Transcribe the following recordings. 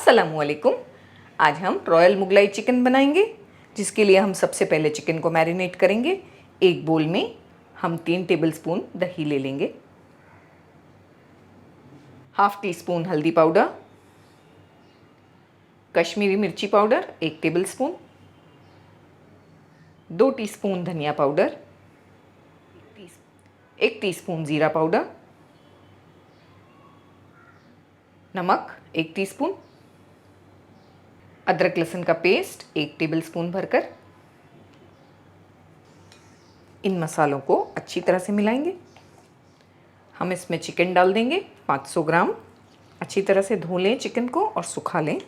अस्सलामुअलैकुम। आज हम रॉयल मुगलाई चिकन बनाएंगे, जिसके लिए हम सबसे पहले चिकन को मैरिनेट करेंगे। एक बोल में हम 3 टेबलस्पून दही ले लेंगे, हाफ टी स्पून हल्दी पाउडर, कश्मीरी मिर्ची पाउडर 1 टेबलस्पून, 2 टीस्पून धनिया पाउडर, 1 टीस्पून जीरा पाउडर, नमक 1 टीस्पून, अदरक लहसुन का पेस्ट 1 टेबलस्पून भरकर इन मसालों को अच्छी तरह से मिलाएंगे। हम इसमें चिकन डाल देंगे 500 ग्राम। अच्छी तरह से धो लें चिकन को और सुखा लें।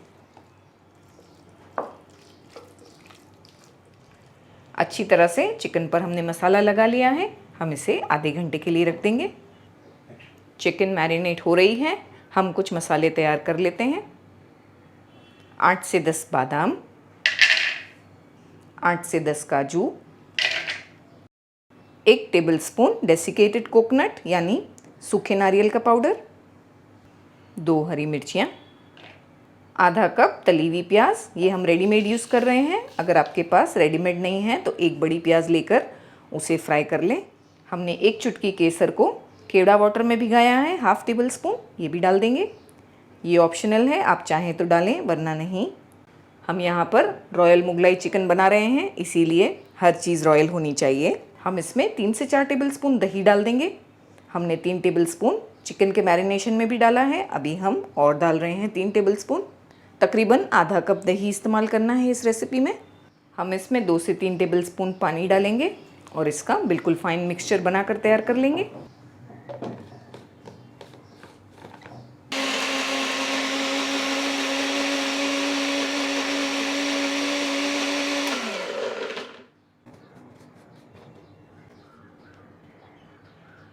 अच्छी तरह से चिकन पर हमने मसाला लगा लिया है। हम इसे आधे घंटे के लिए रख देंगे। चिकन मैरिनेट हो रही है, हम कुछ मसाले तैयार कर लेते हैं। 8 से 10 बादाम, 8 से 10 काजू, 1 टेबलस्पून डेसिकेटेड कोकोनट यानी सूखे नारियल का पाउडर, 2 हरी मिर्चियाँ, आधा कप तली हुई प्याज। ये हम रेडीमेड यूज़ कर रहे हैं। अगर आपके पास रेडीमेड नहीं है तो 1 बड़ी प्याज लेकर उसे फ्राई कर लें। हमने 1 चुटकी केसर को केवड़ा वाटर में भिगाया है, हाफ टेबल स्पून, ये भी डाल देंगे। ये ऑप्शनल है, आप चाहें तो डालें वरना नहीं। हम यहाँ पर रॉयल मुगलाई चिकन बना रहे हैं, इसीलिए हर चीज़ रॉयल होनी चाहिए। हम इसमें 3 से 4 टेबलस्पून दही डाल देंगे। हमने 3 टेबलस्पून चिकन के मैरिनेशन में भी डाला है, अभी हम और डाल रहे हैं 3 टेबलस्पून। तकरीबन आधा कप दही इस्तेमाल करना है इस रेसिपी में। हम इसमें 2 से 3 टेबलस्पून पानी डालेंगे और इसका बिल्कुल फाइन मिक्सचर बनाकर तैयार कर लेंगे।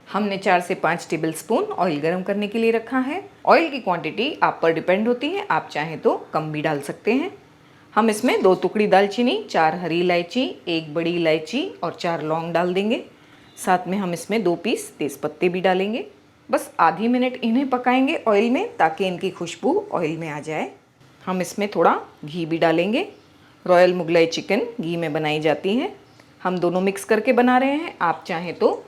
हमने 4 से 5 टेबलस्पून ऑयल गरम करने के लिए रखा है। ऑयल की क्वांटिटी आप पर डिपेंड होती है, आप चाहें तो कम भी डाल सकते हैं। हम इसमें 2 टुकड़ी दालचीनी, 4 हरी इलायची, 1 बड़ी इलायची और 4 लौंग डाल देंगे। साथ में हम इसमें 2 पीस तेज़पत्ते भी डालेंगे। बस आधी मिनट इन्हें पकाएंगे ऑयल में, ताकि इनकी खुशबू ऑयल में आ जाए। हम इसमें थोड़ा घी भी डालेंगे। रॉयल मुगलाई चिकन घी में बनाई जाती है। हम दोनों मिक्स करके बना रहे हैं। आप चाहें तो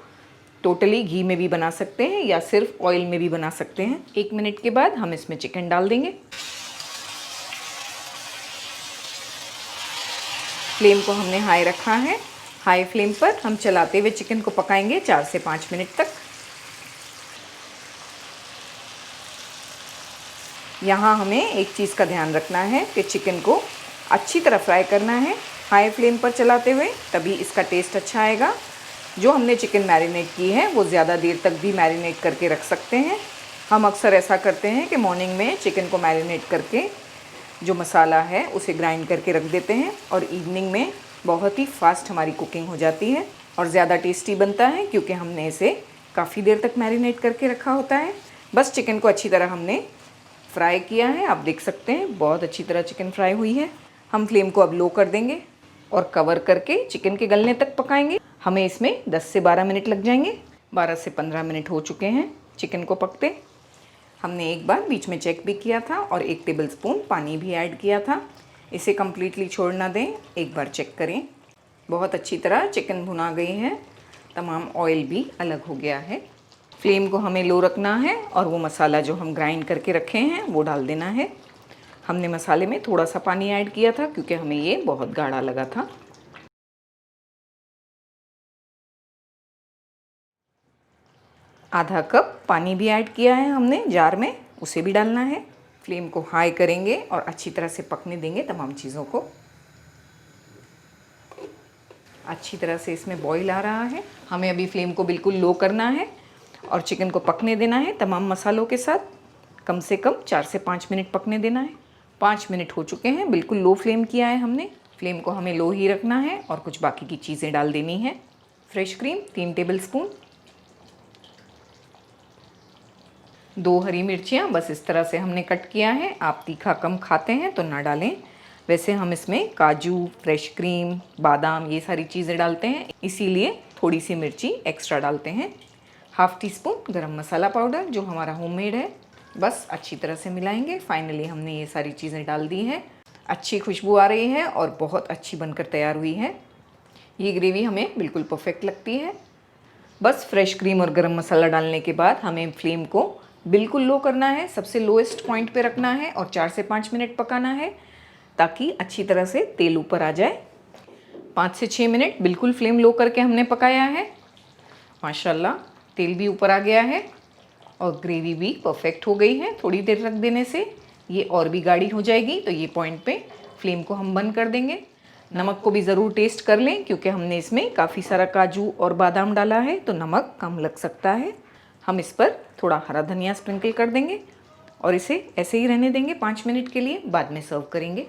टोटली घी में भी बना सकते हैं या सिर्फ ऑयल में भी बना सकते हैं। 1 मिनट के बाद हम इसमें चिकन डाल देंगे। फ्लेम को हमने हाई रखा है। हाई फ्लेम पर हम चलाते हुए चिकन को पकाएंगे 4 से 5 मिनट तक। यहाँ हमें एक चीज़ का ध्यान रखना है कि चिकन को अच्छी तरह फ्राई करना है हाई फ्लेम पर चलाते हुए, तभी इसका टेस्ट अच्छा आएगा। जो हमने चिकन मैरिनेट की है वो ज़्यादा देर तक भी मैरिनेट करके रख सकते हैं। हम अक्सर ऐसा करते हैं कि मॉर्निंग में चिकन को मैरिनेट करके जो मसाला है उसे ग्राइंड करके रख देते हैं और इवनिंग में बहुत ही फास्ट हमारी कुकिंग हो जाती है और ज़्यादा टेस्टी बनता है, क्योंकि हमने इसे काफ़ी देर तक मैरिनेट करके रखा होता है। बस चिकन को अच्छी तरह हमने फ्राई किया है, आप देख सकते हैं बहुत अच्छी तरह चिकन फ्राई हुई है। हम फ्लेम को अब लो कर देंगे और कवर करके चिकन के गलने तक पकाएंगे। हमें इसमें 10 से 12 मिनट लग जाएंगे। 12 से 15 मिनट हो चुके हैं चिकन को पकते। हमने एक बार बीच में चेक भी किया था और 1 टेबलस्पून पानी भी ऐड किया था। इसे कम्प्लीटली छोड़ ना दें, एक बार चेक करें। बहुत अच्छी तरह चिकन भुना गई है, तमाम ऑयल भी अलग हो गया है। फ्लेम को हमें लो रखना है और वो मसाला जो हम ग्राइंड करके रखे हैं वो डाल देना है। हमने मसाले में थोड़ा सा पानी ऐड किया था क्योंकि हमें ये बहुत गाढ़ा लगा था। आधा कप पानी भी ऐड किया है हमने जार में, उसे भी डालना है। फ्लेम को हाई करेंगे और अच्छी तरह से पकने देंगे तमाम चीज़ों को। अच्छी तरह से इसमें बॉईल आ रहा है। हमें अभी फ्लेम को बिल्कुल लो करना है और चिकन को पकने देना है तमाम मसालों के साथ। कम से कम 4 से 5 मिनट पकने देना है। 5 मिनट हो चुके हैं, बिल्कुल लो फ्लेम किया है हमने। फ्लेम को हमें लो ही रखना है और कुछ बाकी की चीज़ें डाल देनी है। फ्रेश क्रीम 3 टेबलस्पून, 2 हरी मिर्चियाँ बस इस तरह से हमने कट किया है। आप तीखा कम खाते हैं तो ना डालें। वैसे हम इसमें काजू, फ्रेश क्रीम, बादाम ये सारी चीज़ें डालते हैं, इसीलिए थोड़ी सी मिर्ची एक्स्ट्रा डालते हैं। हाफ टी स्पून गरम मसाला पाउडर जो हमारा होममेड है। बस अच्छी तरह से मिलाएंगे। फाइनली हमने ये सारी चीज़ें डाल दी हैं। अच्छी खुशबू आ रही है और बहुत अच्छी बनकर तैयार हुई है। ये ग्रेवी हमें बिल्कुल परफेक्ट लगती है। बस फ्रेश क्रीम और गरम मसाला डालने के बाद हमें फ्लेम को बिल्कुल लो करना है, सबसे लोएस्ट पॉइंट पे रखना है और 4 से 5 मिनट पकाना है ताकि अच्छी तरह से तेल ऊपर आ जाए। 5 से 6 मिनट बिल्कुल फ्लेम लो करके हमने पकाया है। माशाल्लाह तेल भी ऊपर आ गया है और ग्रेवी भी परफेक्ट हो गई है। थोड़ी देर रख देने से ये और भी गाढ़ी हो जाएगी, तो ये पॉइंट पे फ्लेम को हम बंद कर देंगे। नमक को भी ज़रूर टेस्ट कर लें क्योंकि हमने इसमें काफ़ी सारा काजू और बादाम डाला है, तो नमक कम लग सकता है। हम इस पर थोड़ा हरा धनिया स्प्रिंकल कर देंगे और इसे ऐसे ही रहने देंगे 5 मिनट के लिए, बाद में सर्व करेंगे।